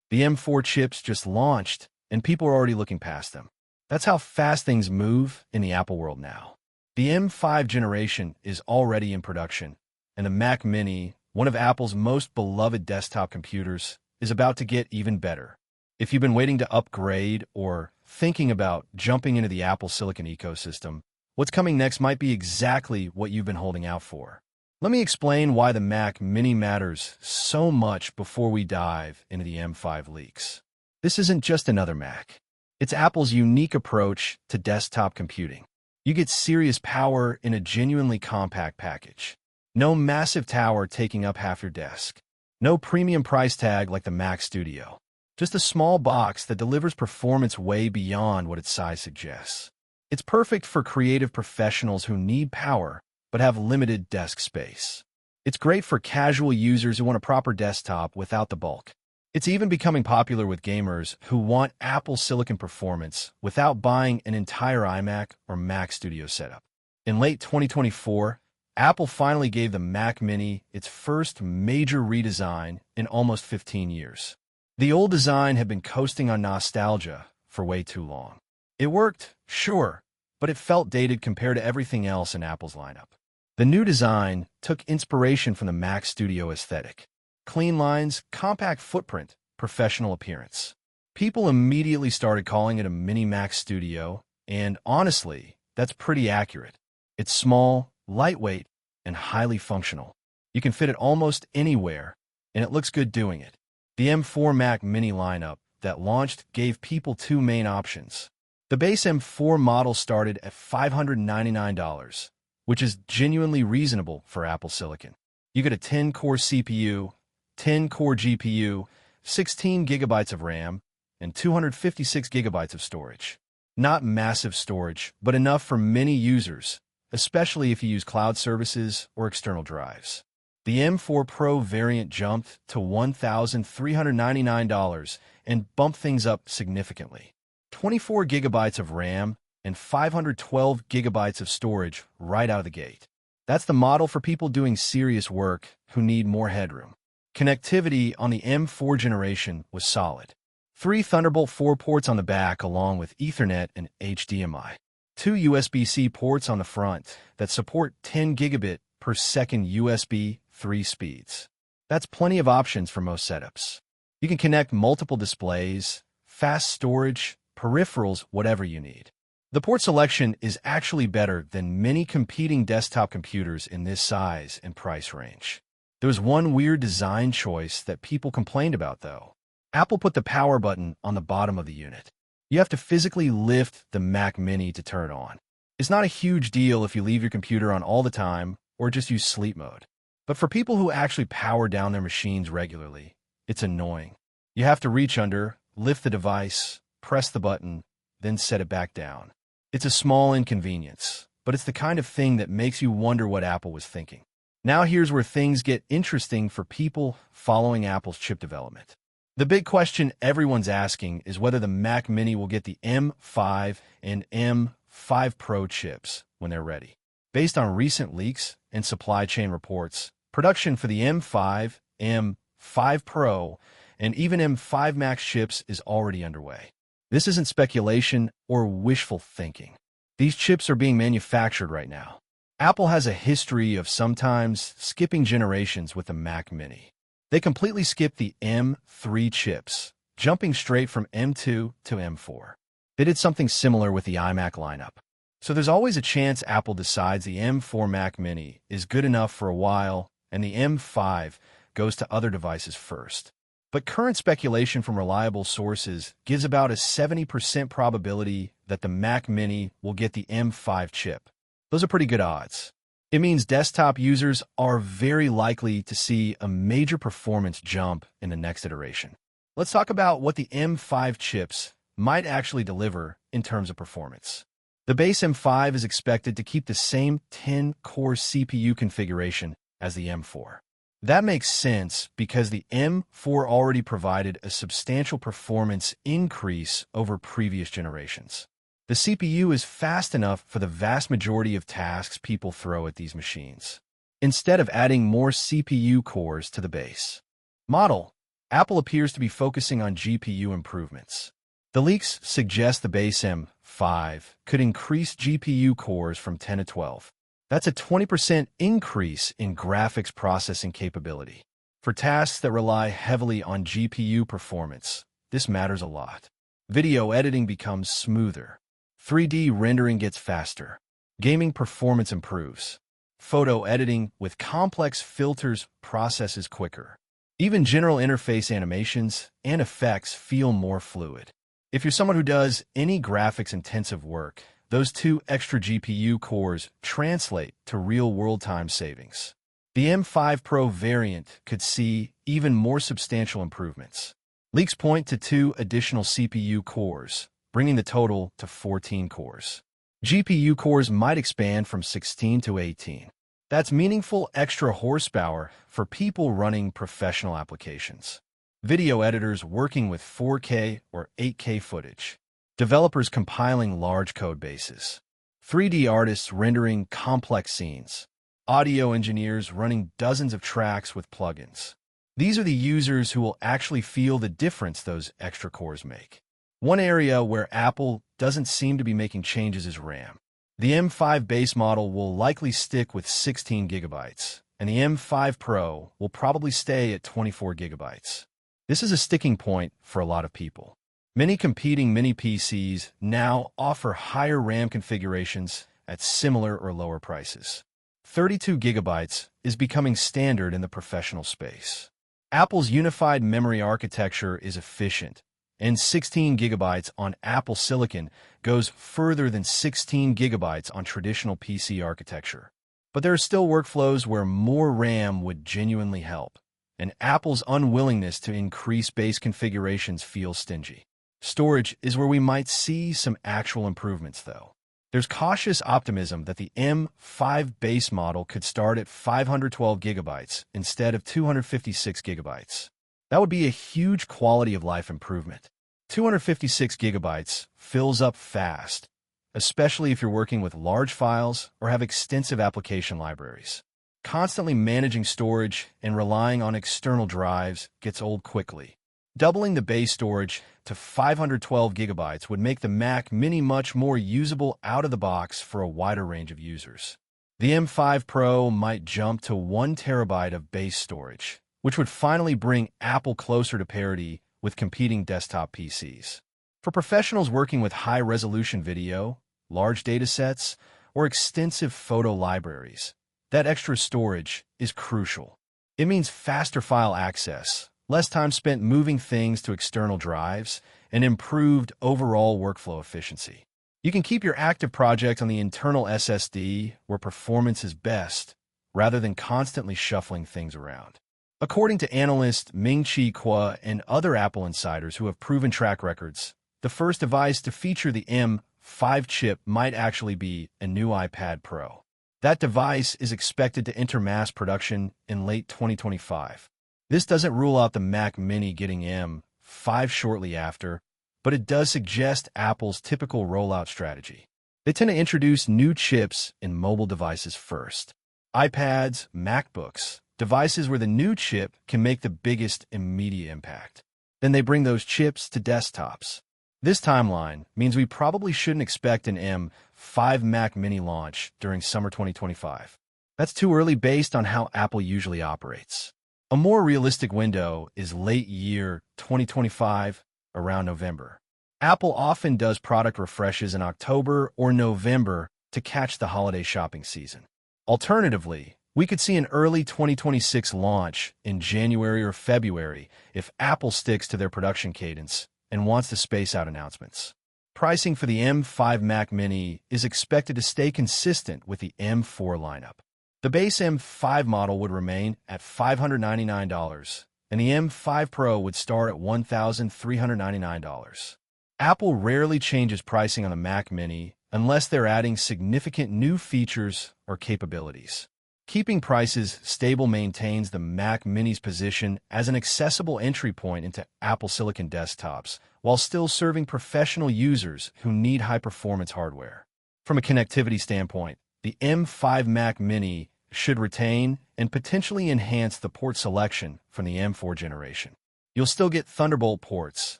The M4 chips just launched, and people are already looking past them. That's how fast things move in the Apple world now. The M5 generation is already in production, and the Mac Mini, one of Apple's most beloved desktop computers, is about to get even better. If you've been waiting to upgrade or thinking about jumping into the Apple Silicon ecosystem, what's coming next might be exactly what you've been holding out for. Let me explain why the Mac Mini matters so much before we dive into the M5 leaks. This isn't just another Mac. It's Apple's unique approach to desktop computing. You get serious power in a genuinely compact package. No massive tower taking up half your desk. No premium price tag like the Mac Studio. Just a small box that delivers performance way beyond what its size suggests. It's perfect for creative professionals who need power but have limited desk space. It's great for casual users who want a proper desktop without the bulk. It's even becoming popular with gamers who want Apple Silicon performance without buying an entire iMac or Mac Studio setup. In late 2024, Apple finally gave the Mac Mini its first major redesign in almost 15 years. The old design had been coasting on nostalgia for way too long. It worked, sure, but it felt dated compared to everything else in Apple's lineup. The new design took inspiration from the Mac Studio aesthetic. Clean lines, compact footprint, professional appearance. People immediately started calling it a mini Mac Studio, and honestly, that's pretty accurate. It's small, lightweight, and highly functional. You can fit it almost anywhere, and it looks good doing it. The M4 Mac Mini lineup that launched gave people two main options. The base M4 model started at $599, which is genuinely reasonable for Apple Silicon. You get a 10-core CPU, 10-core GPU, 16 gigabytes of RAM, and 256 gigabytes of storage. Not massive storage, but enough for many users, especially if you use cloud services or external drives. The M4 Pro variant jumped to $1,399 and bumped things up significantly. 24 gigabytes of RAM and 512 gigabytes of storage right out of the gate. That's the model for people doing serious work who need more headroom. Connectivity on the M4 generation was solid. 3 Thunderbolt 4 ports on the back along with Ethernet and HDMI. 2 USB-C ports on the front that support 10 gigabit per second USB 3 speeds. That's plenty of options for most setups. You can connect multiple displays, fast storage, peripherals, whatever you need. The port selection is actually better than many competing desktop computers in this size and price range. There was one weird design choice that people complained about, though. Apple put the power button on the bottom of the unit. You have to physically lift the Mac Mini to turn it on. It's not a huge deal if you leave your computer on all the time or just use sleep mode. But for people who actually power down their machines regularly, it's annoying. You have to reach under, lift the device, press the button, then set it back down. It's a small inconvenience, but it's the kind of thing that makes you wonder what Apple was thinking. Now here's where things get interesting for people following Apple's chip development. The big question everyone's asking is whether the Mac Mini will get the M5 and M5 Pro chips when they're ready. Based on recent leaks and supply chain reports, production for the M5, M5 Pro, and even M5 Max chips is already underway. This isn't speculation or wishful thinking. These chips are being manufactured right now. Apple has a history of sometimes skipping generations with the Mac Mini. They completely skipped the M3 chips, jumping straight from M2 to M4. They did something similar with the iMac lineup. So there's always a chance Apple decides the M4 Mac Mini is good enough for a while and the M5 goes to other devices first. But current speculation from reliable sources gives about a 70% probability that the Mac Mini will get the M5 chip. Those are pretty good odds. It means desktop users are very likely to see a major performance jump in the next iteration. Let's talk about what the M5 chips might actually deliver in terms of performance. The base M5 is expected to keep the same 10-core CPU configuration as the M4. That makes sense because the M4 already provided a substantial performance increase over previous generations. The CPU is fast enough for the vast majority of tasks people throw at these machines, instead of adding more CPU cores to the base model. Apple appears to be focusing on GPU improvements. The leaks suggest the base M5 could increase GPU cores from 10 to 12. That's a 20% increase in graphics processing capability. For tasks that rely heavily on GPU performance, this matters a lot. Video editing becomes smoother. 3D rendering gets faster. Gaming performance improves. Photo editing with complex filters processes quicker. Even general interface animations and effects feel more fluid. If you're someone who does any graphics-intensive work, those 2 extra GPU cores translate to real-world time savings. The M5 Pro variant could see even more substantial improvements. Leaks point to 2 additional CPU cores, bringing the total to 14 cores. GPU cores might expand from 16 to 18. That's meaningful extra horsepower for people running professional applications. Video editors working with 4K or 8K footage. Developers compiling large code bases. 3D artists rendering complex scenes. Audio engineers running dozens of tracks with plugins. These are the users who will actually feel the difference those extra cores make. One area where Apple doesn't seem to be making changes is RAM. The M5 base model will likely stick with 16 gigabytes, and the M5 Pro will probably stay at 24 gigabytes. This is a sticking point for a lot of people. Many competing mini PCs now offer higher RAM configurations at similar or lower prices. 32 gigabytes is becoming standard in the professional space. Apple's unified memory architecture is efficient, and 16 gigabytes on Apple Silicon goes further than 16 gigabytes on traditional PC architecture. But there are still workflows where more RAM would genuinely help, and Apple's unwillingness to increase base configurations feels stingy. Storage is where we might see some actual improvements, though. There's cautious optimism that the M5 base model could start at 512 gigabytes instead of 256 gigabytes. That would be a huge quality of life improvement. 256 gigabytes fills up fast, especially if you're working with large files or have extensive application libraries. Constantly managing storage and relying on external drives gets old quickly. Doubling the base storage to 512 gigabytes would make the Mac Mini much more usable out of the box for a wider range of users. The M5 Pro might jump to 1 terabyte of base storage, which would finally bring Apple closer to parity with competing desktop PCs. For professionals working with high-resolution video, large datasets, or extensive photo libraries, that extra storage is crucial. It means faster file access, less time spent moving things to external drives, and improved overall workflow efficiency. You can keep your active project on the internal SSD where performance is best, rather than constantly shuffling things around. According to analyst Ming-Chi Kuo and other Apple insiders who have proven track records, the first device to feature the M5 chip might actually be a new iPad Pro. That device is expected to enter mass production in late 2025. This doesn't rule out the Mac Mini getting M5 shortly after, but it does suggest Apple's typical rollout strategy. They tend to introduce new chips in mobile devices first. iPads, MacBooks, devices where the new chip can make the biggest immediate impact. Then they bring those chips to desktops. This timeline means we probably shouldn't expect an M5 Mac Mini launch during summer 2025. That's too early based on how Apple usually operates. A more realistic window is late year 2025, around November. Apple often does product refreshes in October or November to catch the holiday shopping season. Alternatively, we could see an early 2026 launch in January or February if Apple sticks to their production cadence and wants to space out announcements. Pricing for the M5 Mac Mini is expected to stay consistent with the M4 lineup. The base M5 model would remain at $599, and the M5 Pro would start at $1,399. Apple rarely changes pricing on the Mac Mini unless they're adding significant new features or capabilities. Keeping prices stable maintains the Mac Mini's position as an accessible entry point into Apple Silicon desktops, while still serving professional users who need high-performance hardware. From a connectivity standpoint, the M5 Mac Mini should retain and potentially enhance the port selection from the M4 generation. You'll still get Thunderbolt ports,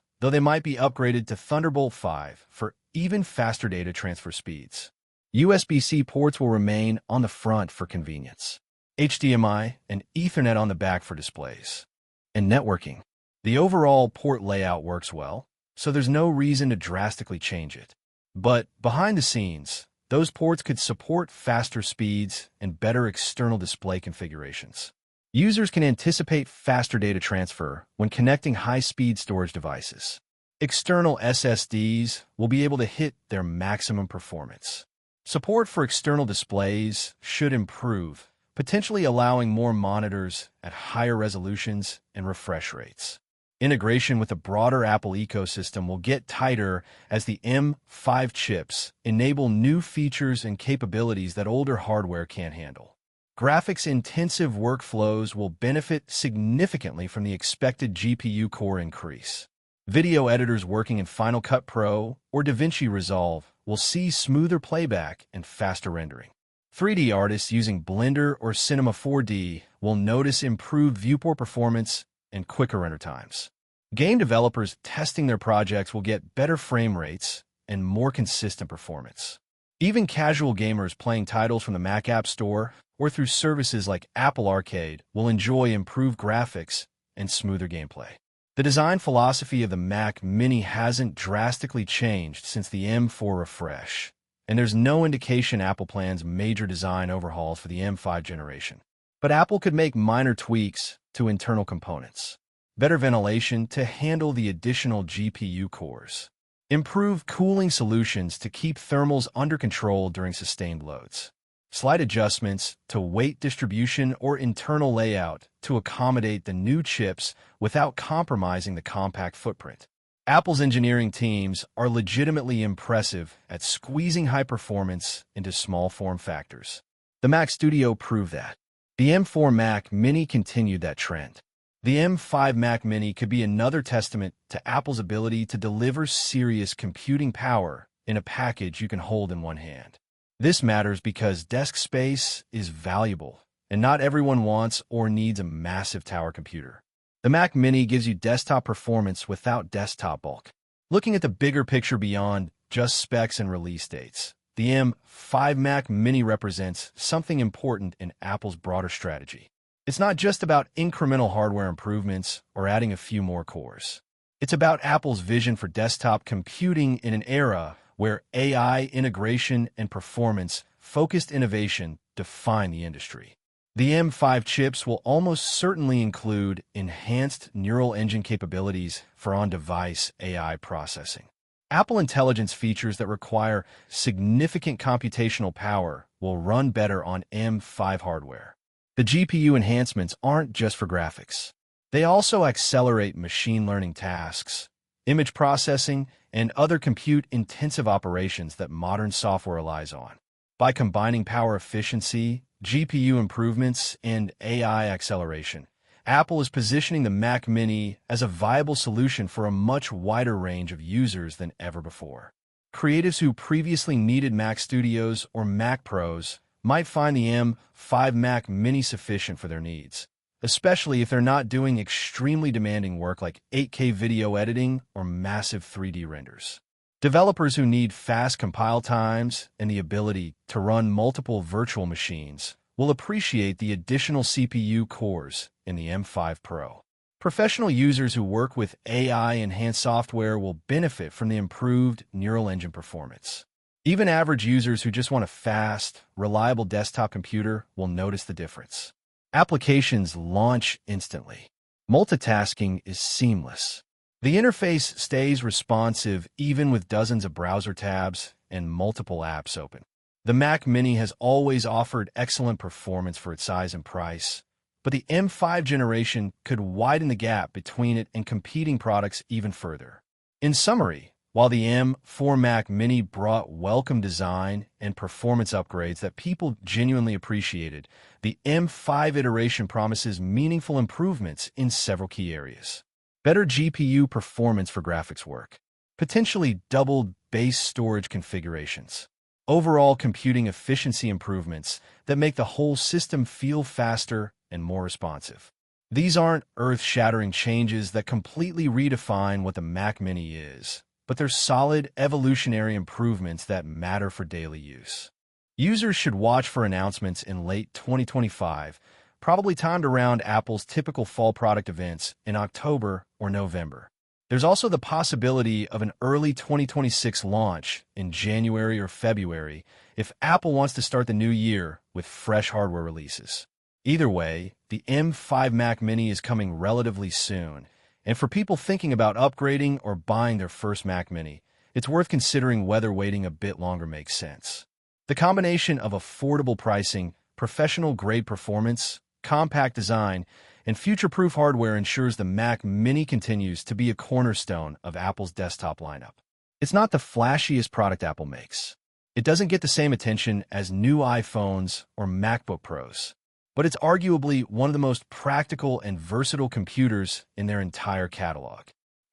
though they might be upgraded to Thunderbolt 5 for even faster data transfer speeds. USB-C ports will remain on the front for convenience. HDMI and Ethernet on the back for displays. And networking. The overall port layout works well, so there's no reason to drastically change it. But behind the scenes, those ports could support faster speeds and better external display configurations. Users can anticipate faster data transfer when connecting high-speed storage devices. External SSDs will be able to hit their maximum performance. Support for external displays should improve, potentially allowing more monitors at higher resolutions and refresh rates. Integration with the broader Apple ecosystem will get tighter as the M5 chips enable new features and capabilities that older hardware can't handle. Graphics-intensive workflows will benefit significantly from the expected GPU core increase. Video editors working in Final Cut Pro or DaVinci Resolve will see smoother playback and faster rendering. 3D artists using Blender or Cinema 4D will notice improved viewport performance and quicker render times. Game developers testing their projects will get better frame rates and more consistent performance. Even casual gamers playing titles from the Mac App Store or through services like Apple Arcade will enjoy improved graphics and smoother gameplay. The design philosophy of the Mac Mini hasn't drastically changed since the M4 refresh, and there's no indication Apple plans major design overhauls for the M5 generation. But Apple could make minor tweaks to internal components, better ventilation to handle the additional GPU cores, improve cooling solutions to keep thermals under control during sustained loads, slight adjustments to weight distribution or internal layout to accommodate the new chips without compromising the compact footprint. Apple's engineering teams are legitimately impressive at squeezing high performance into small form factors. The Mac Studio proved that. The M4 Mac Mini continued that trend. The M5 Mac Mini could be another testament to Apple's ability to deliver serious computing power in a package you can hold in one hand. This matters because desk space is valuable, and not everyone wants or needs a massive tower computer. The Mac Mini gives you desktop performance without desktop bulk. Looking at the bigger picture beyond just specs and release dates, the M5 Mac Mini represents something important in Apple's broader strategy. It's not just about incremental hardware improvements or adding a few more cores. It's about Apple's vision for desktop computing in an era where AI integration and performance-focused innovation define the industry. The M5 chips will almost certainly include enhanced neural engine capabilities for on-device AI processing. Apple Intelligence features that require significant computational power will run better on M5 hardware. The GPU enhancements aren't just for graphics. They also accelerate machine learning tasks, image processing, and other compute-intensive operations that modern software relies on. By combining power efficiency, GPU improvements, and AI acceleration, Apple is positioning the Mac Mini as a viable solution for a much wider range of users than ever before. Creatives who previously needed Mac Studios or Mac Pros might find the M5 Mac Mini sufficient for their needs, especially if they're not doing extremely demanding work like 8K video editing or massive 3D renders. Developers who need fast compile times and the ability to run multiple virtual machines will appreciate the additional CPU cores in the M5 Pro. Professional users who work with AI-enhanced software will benefit from the improved neural engine performance. Even average users who just want a fast, reliable desktop computer will notice the difference. Applications launch instantly. Multitasking is seamless. The interface stays responsive even with dozens of browser tabs and multiple apps open. The Mac Mini has always offered excellent performance for its size and price, but the M5 generation could widen the gap between it and competing products even further. In summary, while the M4 Mac Mini brought welcome design and performance upgrades that people genuinely appreciated, the M5 iteration promises meaningful improvements in several key areas. Better GPU performance for graphics work, potentially doubled base storage configurations, overall computing efficiency improvements that make the whole system feel faster and more responsive. These aren't earth-shattering changes that completely redefine what the Mac Mini is, but they're solid, evolutionary improvements that matter for daily use. Users should watch for announcements in late 2025, probably timed around Apple's typical fall product events in October or November. There's also the possibility of an early 2026 launch in January or February if Apple wants to start the new year with fresh hardware releases. Either way, the M5 Mac Mini is coming relatively soon, and for people thinking about upgrading or buying their first Mac Mini, it's worth considering whether waiting a bit longer makes sense. The combination of affordable pricing, professional-grade performance, compact design, and future-proof hardware ensures the Mac Mini continues to be a cornerstone of Apple's desktop lineup. It's not the flashiest product Apple makes. It doesn't get the same attention as new iPhones or MacBook Pros, but it's arguably one of the most practical and versatile computers in their entire catalog.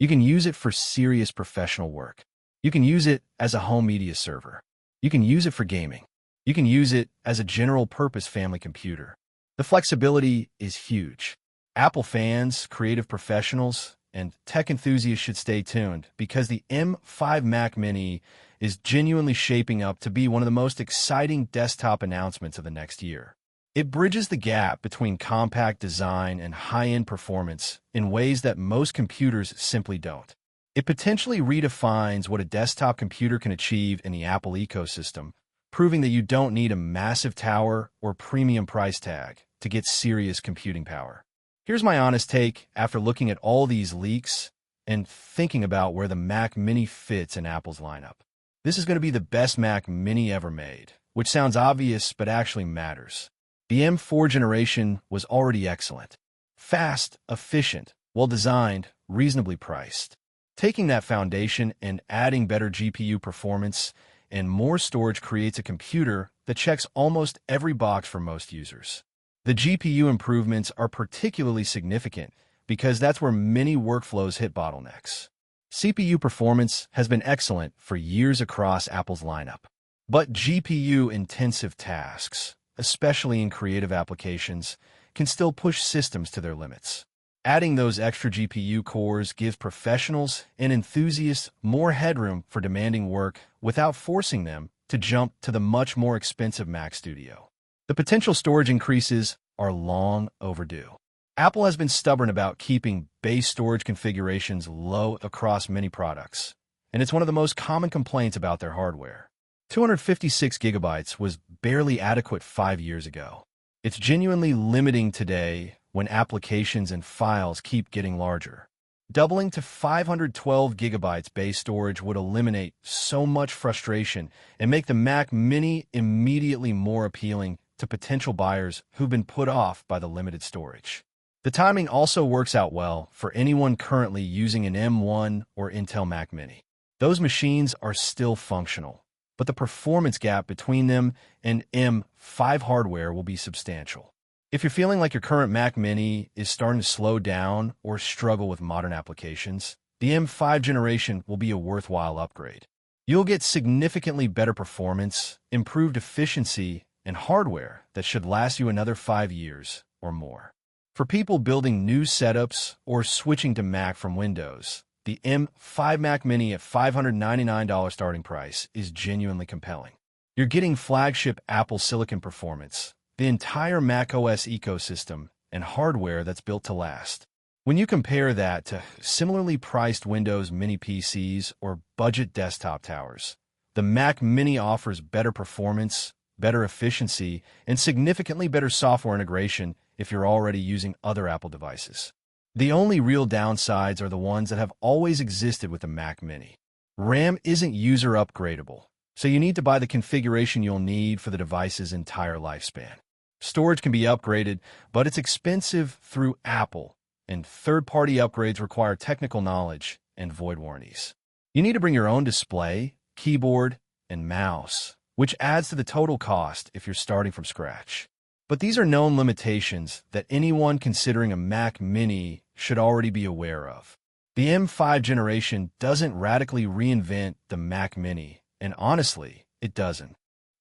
You can use it for serious professional work. You can use it as a home media server. You can use it for gaming. You can use it as a general-purpose family computer. The flexibility is huge. Apple fans, creative professionals, and tech enthusiasts should stay tuned because the M5 Mac Mini is genuinely shaping up to be one of the most exciting desktop announcements of the next year. It bridges the gap between compact design and high-end performance in ways that most computers simply don't. It potentially redefines what a desktop computer can achieve in the Apple ecosystem, proving that you don't need a massive tower or premium price tag to get serious computing power. Here's my honest take after looking at all these leaks and thinking about where the Mac Mini fits in Apple's lineup. This is going to be the best Mac Mini ever made, which sounds obvious but actually matters. The M4 generation was already excellent. Fast, efficient, well-designed, reasonably priced. Taking that foundation and adding better GPU performance and more storage creates a computer that checks almost every box for most users. The GPU improvements are particularly significant because that's where many workflows hit bottlenecks. CPU performance has been excellent for years across Apple's lineup, but GPU-intensive tasks, especially in creative applications, can still push systems to their limits. Adding those extra GPU cores gives professionals and enthusiasts more headroom for demanding work without forcing them to jump to the much more expensive Mac Studio. The potential storage increases are long overdue. Apple has been stubborn about keeping base storage configurations low across many products, and it's one of the most common complaints about their hardware. 256 gigabytes was barely adequate 5 years ago. It's genuinely limiting today when applications and files keep getting larger. Doubling to 512 gigabytes base storage would eliminate so much frustration and make the Mac Mini immediately more appealing to potential buyers who've been put off by the limited storage. The timing also works out well for anyone currently using an M1 or Intel Mac Mini. Those machines are still functional, but the performance gap between them and M5 hardware will be substantial. If you're feeling like your current Mac Mini is starting to slow down or struggle with modern applications, the M5 generation will be a worthwhile upgrade. You'll get significantly better performance, improved efficiency, and hardware that should last you another 5 years or more. For people building new setups or switching to Mac from Windows, the M5 Mac Mini at $599 starting price is genuinely compelling. You're getting flagship Apple Silicon performance, the entire macOS ecosystem, and hardware that's built to last. When you compare that to similarly priced Windows Mini PCs or budget desktop towers, the Mac Mini offers better performance, better efficiency, and significantly better software integration if you're already using other Apple devices. The only real downsides are the ones that have always existed with the Mac Mini. RAM isn't user upgradable, so you need to buy the configuration you'll need for the device's entire lifespan. Storage can be upgraded, but it's expensive through Apple, and third-party upgrades require technical knowledge and void warranties. You need to bring your own display, keyboard, and mouse, which adds to the total cost if you're starting from scratch. But these are known limitations that anyone considering a Mac Mini should already be aware of. The M5 generation doesn't radically reinvent the Mac Mini, and honestly, it doesn't.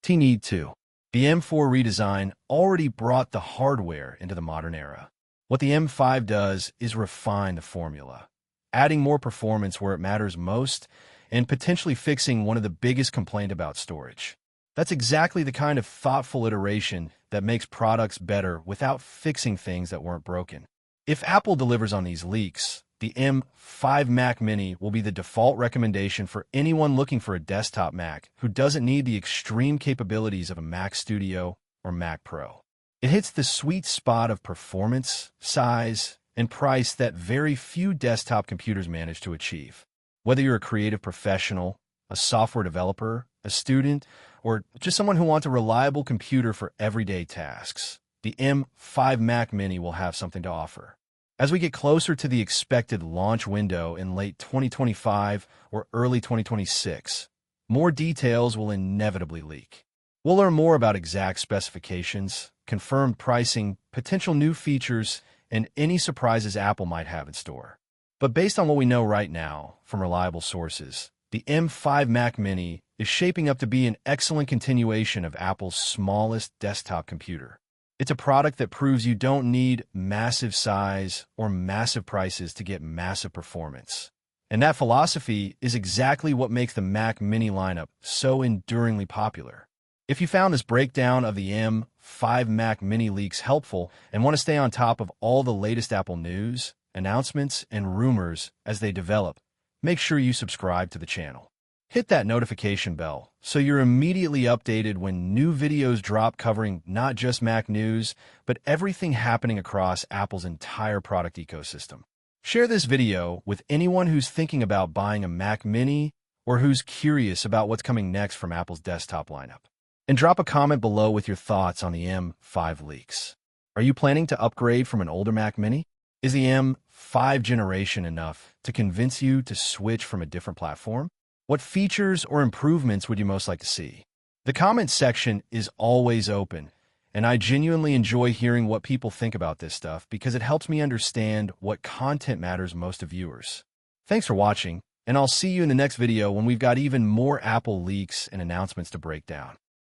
Need to. The M4 redesign already brought the hardware into the modern era. What the M5 does is refine the formula, adding more performance where it matters most and potentially fixing one of the biggest complaints about storage. That's exactly the kind of thoughtful iteration that makes products better without fixing things that weren't broken. If Apple delivers on these leaks, the M5 Mac Mini will be the default recommendation for anyone looking for a desktop Mac who doesn't need the extreme capabilities of a Mac Studio or Mac Pro. It hits the sweet spot of performance, size, and price that very few desktop computers manage to achieve. Whether you're a creative professional, a software developer, a student, or just someone who wants a reliable computer for everyday tasks, the M5 Mac Mini will have something to offer. As we get closer to the expected launch window in late 2025 or early 2026, more details will inevitably leak. We'll learn more about exact specifications, confirmed pricing, potential new features, and any surprises Apple might have in store. But based on what we know right now from reliable sources, the M5 Mac Mini is shaping up to be an excellent continuation of Apple's smallest desktop computer. It's a product that proves you don't need massive size or massive prices to get massive performance. And that philosophy is exactly what makes the Mac Mini lineup so enduringly popular. If you found this breakdown of the M5 Mac Mini leaks helpful and want to stay on top of all the latest Apple news, announcements, and rumors as they develop, make sure you subscribe to the channel. Hit that notification bell so you're immediately updated when new videos drop covering not just Mac news, but everything happening across Apple's entire product ecosystem. Share this video with anyone who's thinking about buying a Mac Mini or who's curious about what's coming next from Apple's desktop lineup. And drop a comment below with your thoughts on the M5 leaks. Are you planning to upgrade from an older Mac Mini? Is the M5 generation enough to convince you to switch from a different platform? What features or improvements would you most like to see? The comment section is always open, and I genuinely enjoy hearing what people think about this stuff because it helps me understand what content matters most to viewers. Thanks for watching, and I'll see you in the next video when we've got even more Apple leaks and announcements to break down.